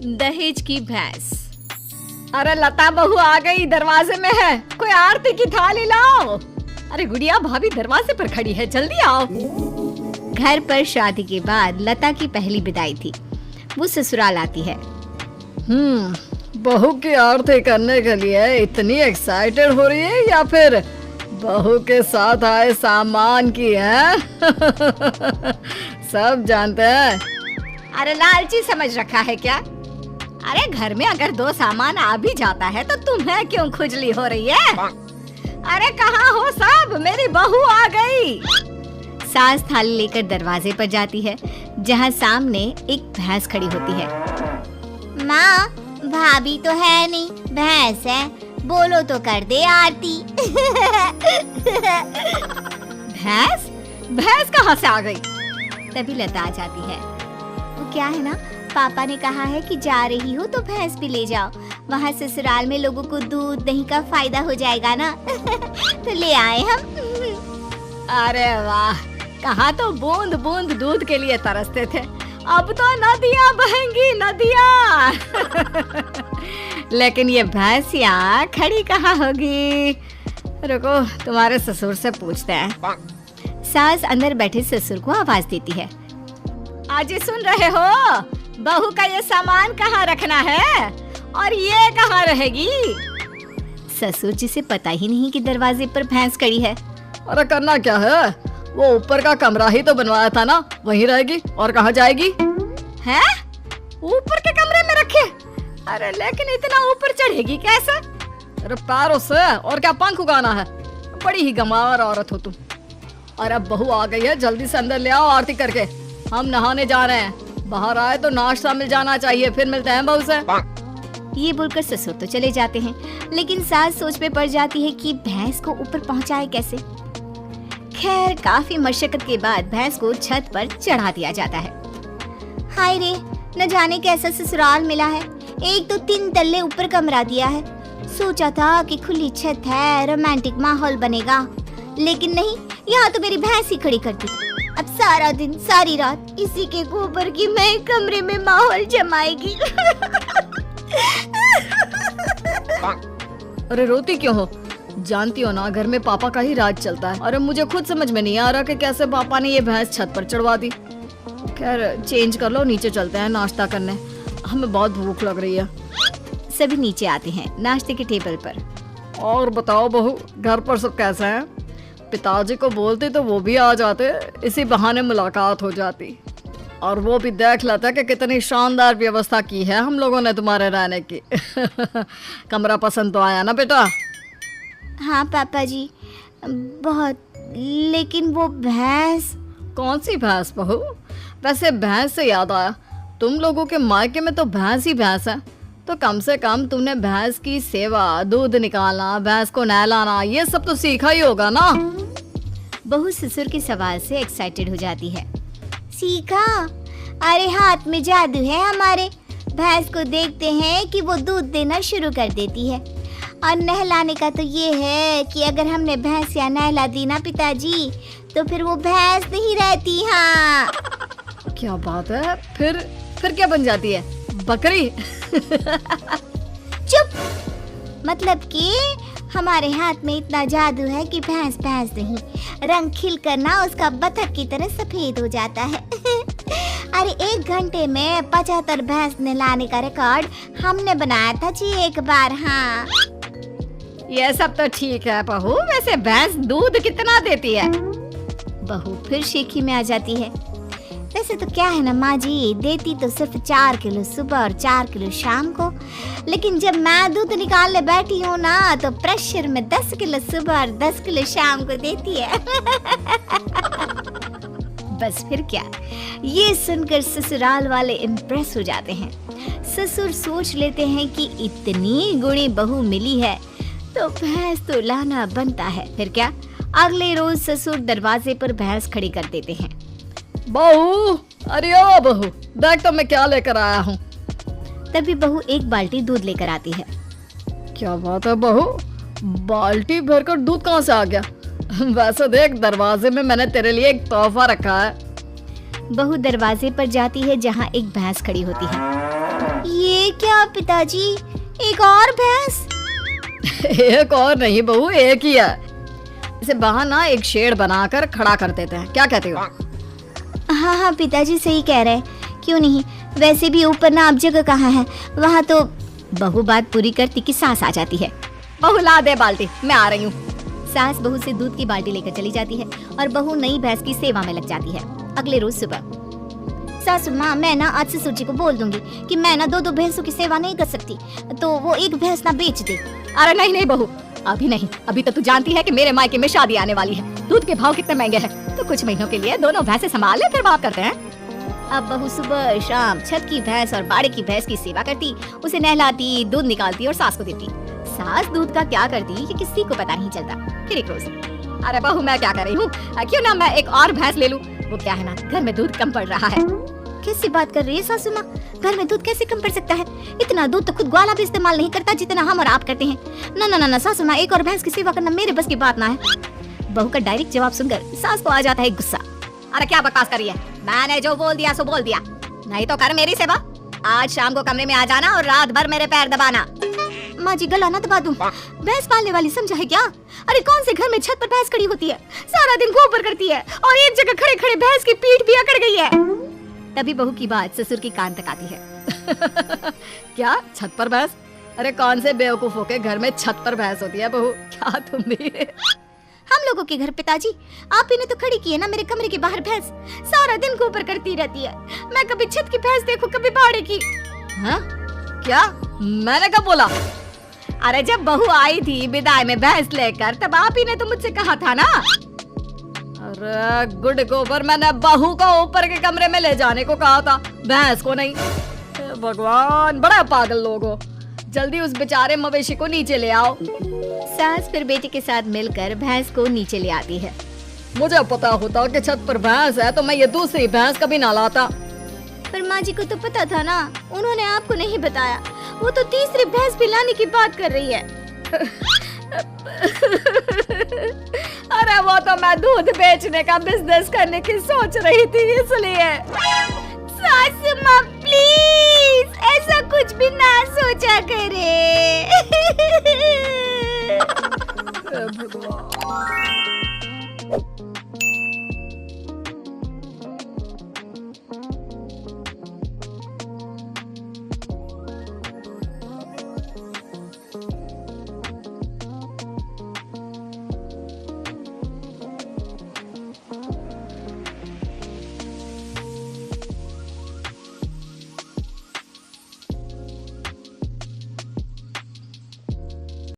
दहेज की भैंस। अरे लता बहू आ गई, दरवाजे में है, कोई आरती की थाली लाओ। अरे गुड़िया भाभी दरवाजे पर खड़ी है, जल्दी आओ। घर पर शादी के बाद लता की पहली विदाई थी। वो ससुराल आती है। बहू की आरती करने के लिए इतनी एक्साइटेड हो रही है या फिर बहू के साथ आए सामान की है? सब जानते हैं। अरे लालची समझ रखा है क्या? अरे घर में अगर 2 सामान आ भी जाता है तो तुम्हें क्यों खुजली हो रही है? अरे कहाँ हो सब, मेरी बहू आ गई। सास थाली लेकर दरवाजे पर जाती है, जहाँ सामने एक भैंस खड़ी होती है। माँ, भाभी तो है नहीं, भैंस है, बोलो तो कर दे आरती। भैंस? भैंस कहाँ से आ गई? तभी लता आ जाती है। वो क्या है ना, पापा ने कहा है कि जा रही हो तो भैंस भी ले जाओ, वहाँ ससुराल में लोगों को दूध दही का फायदा हो जाएगा ना। तो ले आए हम। अरे वाह, कहाँ तो बूंद बूंद दूध के लिए तरसते थे, अब तो नदियाँ बहेंगी नदियाँ। लेकिन ये भैंसिया खड़ी कहाँ होगी? रुको तुम्हारे ससुर से पूछते हैं। सास अंदर बैठे ससुर को आवाज देती है। आज सुन रहे हो, बहू का ये सामान कहाँ रखना है और ये कहाँ रहेगी? ससुर जी से पता ही नहीं कि दरवाजे पर भैंस खड़ी है। अरे करना क्या है, वो ऊपर का कमरा ही तो बनवाया था ना, वहीं रहेगी और कहाँ जाएगी? हैं? ऊपर के कमरे में रखे? अरे लेकिन इतना ऊपर चढ़ेगी कैसे? अरे पैरों से, और क्या पंख उगाना है? बड़ी ही गंवार औरत हो तुम। और अब बहू आ गई है, जल्दी से अंदर ले आओ आरती करके, हम नहाने जा रहे हैं। बाहर आए तो नाश्ता मिल जाना चाहिए, फिर मिलते हैं बहू से। ये बोलकर ससुर तो चले जाते हैं, लेकिन सास सोच में पड़ जाती है कि भैंस को ऊपर पहुंचाए कैसे। खैर काफी मशक्कत के बाद भैंस को छत पर चढ़ा दिया जाता है। हाय रे, न जाने कैसा ससुराल मिला है, एक तो 3 तल्ले ऊपर कमरा दिया है। सोचा था कि खुली छत है, रोमांटिक माहौल बनेगा, लेकिन नहीं, यहाँ तो मेरी भैंस ही खड़ी कर दी। अब सारा दिन सारी रात इसी के गोबर की मैं कमरे में माहौल जमाएगी। अरे रोती क्यों हो? जानती हो ना, घर में पापा का ही राज चलता है। अरे मुझे खुद समझ में नहीं आ रहा कि कैसे पापा ने ये भैंस छत पर चढ़वा दी। खैर चेंज कर लो, नीचे चलते हैं नाश्ता करने, हमें बहुत भूख लग रही है। सभी नीचे आते हैं नाश्ते के टेबल पर। और बताओ बहू, घर पर सब कैसे हैं? पिताजी को बोलते तो वो भी आ जाते, इसी बहाने मुलाकात हो जाती, और वो भी देख लेता कि कितनी शानदार व्यवस्था की है हम लोगों ने तुम्हारे रहने की। कमरा पसंद तो आया ना बेटा? हाँ पापा जी, बहुत। लेकिन वो भैंस। कौन सी भैंस बहू? वैसे भैंस से याद आया, तुम लोगों के मायके में तो भैंस ही भैंस है, तो कम से कम तुमने भैंस की सेवा, दूध निकालना, भैंस को नहलाना, ये सब तो सीखा ही होगा ना। बहू ससुर के सवाल से एक्साइटेड हो जाती है। सीखा? अरे हाथ में जादू है हमारे। भैंस को देखते हैं कि वो दूध देना शुरू कर देती है, और नहलाने का तो ये है कि अगर हमने भैंस या नहला दी ना पिताजी, तो फिर वो भैंस नहीं रहती। हाँ क्या बात है, फिर क्या बन जाती है? बकरी? चुप। मतलब कि हमारे हाथ में इतना जादू है कि भैंस भैंस नहीं, रंग खिल कर ना उसका बतख की तरह सफेद हो जाता है। अरे 1 घंटे में 75 भैंस नहलाने का रिकॉर्ड हमने बनाया था जी एक बार। हाँ ये सब तो ठीक है बहू, वैसे भैंस दूध कितना देती है? बहू फिर शेखी में आ जाती है। वैसे तो क्या है ना माँ जी, देती तो सिर्फ 4 किलो सुबह और 4 किलो शाम को, लेकिन जब मैं दूध निकालने बैठी हूँ ना, तो प्रेशर में 10 किलो सुबह और 10 किलो शाम को देती है। बस फिर क्या, ये सुनकर ससुराल वाले इम्प्रेस हो जाते हैं। ससुर सोच लेते हैं कि इतनी गुणी बहू मिली है तो भैंस तो लाना बनता है। फिर क्या, अगले रोज ससुर दरवाजे पर भैंस खड़ी कर देते हैं। बहू, अरे ओ बहू, देख तो मैं क्या लेकर आया हूँ। तभी बहू एक बाल्टी दूध लेकर आती है। क्या बात है बहू, बाल्टी भरकर दूध कहाँ से आ गया? वैसे देख, दरवाजे में मैंने तेरे लिए एक तोहफा रखा है। बहू दरवाजे पर जाती है जहाँ एक भैंस खड़ी होती है। ये क्या पिताजी, एक और भैंस? एक और नहीं बहू, एक ही है। इसे बाहर ना एक शेड बनाकर खड़ा कर देते हैं, क्या कहते हो? हाँ हाँ पिताजी सही कह रहे हैं, क्यों नहीं। वैसे भी ऊपर ना अब जगह कहाँ है, वहाँ तो। बहू बात पूरी करती कि सास आ जाती है। बहू ला दे बाल्टी, मैं आ रही हूँ। सास बहू से दूध की बाल्टी लेकर चली जाती है और बहू नई भैंस की सेवा में लग जाती है। अगले रोज सुबह सासू माँ, मैं ना आज ससुर जी को बोल दूंगी कि मैं ना 2-2 भैंसों की सेवा नहीं कर सकती, तो वो एक भैंस ना बेच दे। अरे नहीं नहीं बहू, अभी नहीं। अभी तो तू जानती है कि मेरे मायके में शादी आने वाली है। दूध के भाव कितने महंगे हैं, तो कुछ महीनों के लिए दोनों भैंसे संभाल ले, फिर बात करते हैं। अब बहू सुबह शाम छत की भैंस और बाड़े की भैंस की सेवा करती, उसे नहलाती, दूध निकालती और सास को देती। सास दूध का क्या करती ये किसी को पता नहीं चलता। फिर एक रोज, अरे बहू मैं क्या कर रही हूँ, क्यों ना मैं एक और भैंस ले लूँ। वो क्या है ना, घर में दूध कम पड़ रहा है। कैसी बात कर रही है सासू माँ, घर में दूध कैसे कम पड़ सकता है? इतना दूध तो खुद ग्वाला भी इस्तेमाल नहीं करता जितना हम और आप करते हैं। ना ना ना ना सासू माँ, एक और भैंस की सेवा करना मेरे बस की बात ना है। बहू का डायरेक्ट जवाब सुनकर सास को आ जाता है गुस्सा। अरे क्या बकवास कर रही है, मैंने जो बोल दिया सो बोल दिया। नहीं तो कर मेरी सेवा। आज शाम को कमरे में आ जाना और रात भर मेरे पैर दबाना। माँ जी गला ना दबा दूं, भैंस पालने वाली समझा है क्या? अरे कौन से घर में छत पर भैंस खड़ी होती है, सारा दिन गोबर करती है और एक जगह खड़े खड़े भैंस की पीठ भी अकड़ गई है। तभी बहू की बात ससुर की कान तक आती है। क्या छत पर भैंस? अरे कौन से बेवकूफों के घर में छत पर भैंस होती है बहू, क्या तुम भी? हम लोगों के घर पिताजी, आप ही ने तो खड़ी की है ना मेरे कमरे के बाहर भैंस, सारा दिन गोबर करती रहती है। मैं कभी छत की भैंस देखूं, कभी बाड़े की। हाँ? क्या मैंने कब बोला? अरे जब बहू आई थी विदाई में भैंस लेकर, तब आप ही ने तो मुझसे कहा था ना। अरे गुड गोबर, मैंने बहू को ऊपर के कमरे में ले जाने को कहा था, भैंस को नहीं। भगवान, बड़ा पागल लोग हो। जल्दी उस बेचारे मवेशी को नीचे ले आओ। सास फिर बेटे के साथ मिलकर भैंस को नीचे ले आती है। मुझे पता होता कि छत पर भैंस है तो मैं ये दूसरी भैंस कभी ना लाता। पर माँ जी को तो पता था ना, उन्होंने आपको नहीं बताया। वो तो तीसरी भैंस भी लाने की बात कर रही है। अरे वो तो मैं दूध बेचने का बिजनेस करने की सोच रही थी, इसलिए। सासू माँ प्लीज ऐसा कुछ भी ना सोचा करे। भगवान।